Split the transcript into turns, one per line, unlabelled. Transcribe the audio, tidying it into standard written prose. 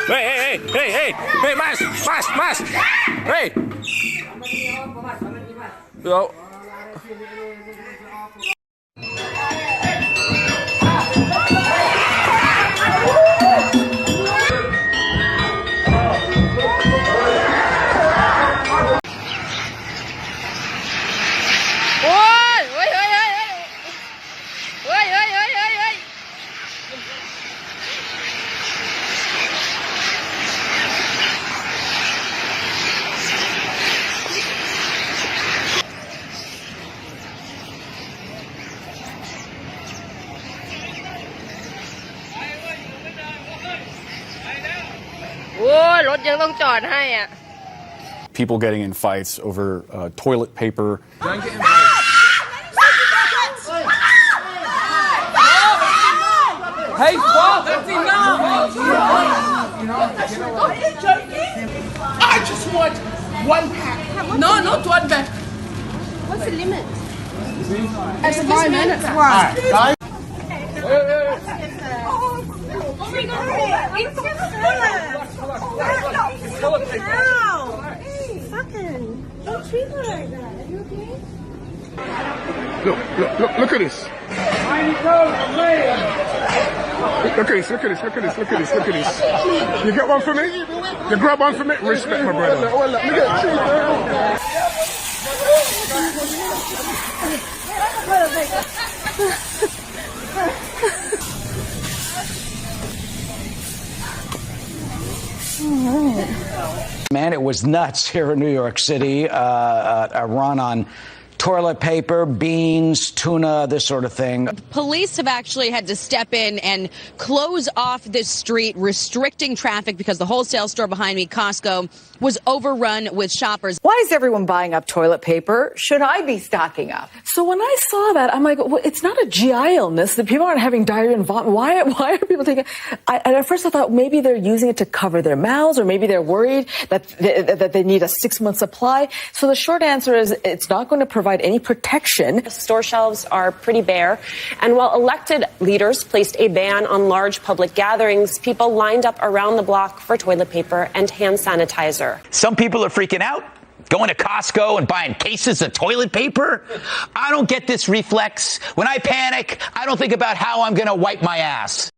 Hey! Hey, mas! Hey! Yo.
People getting in fights over toilet paper.
Hey, stop! That's enough!
I just want one pack. No, not one pack.
What's the limit?
It's 5 minutes. Right, guys.
Oh my God! It's fucking! Don't treat her like that. Are you okay?
Look at this. Look at this. You get one for me? You grab one for me? Respect, my brother.
Man, it was nuts here in New York City. A run on toilet paper, beans, tuna, this sort of thing.
Police have actually had to step in and close off this street, restricting traffic because the wholesale store behind me, Costco, was overrun with shoppers.
Why is everyone buying up toilet paper? Should I be stocking up? So when I saw that, I'm like, well, it's not a GI illness. The people aren't having diarrhea and vomit. Why are people taking it? And at first I thought maybe they're using it to cover their mouths, or maybe they're worried that they need a 6-month supply. So the short answer is it's not going to provide any protection.
Store shelves are pretty bare. And while elected leaders placed a ban on large public gatherings, people lined up around the block for toilet paper and hand sanitizer.
Some people are freaking out, going to Costco and buying cases of toilet paper. I don't get this reflex. When I panic, I don't think about how I'm going to wipe my ass.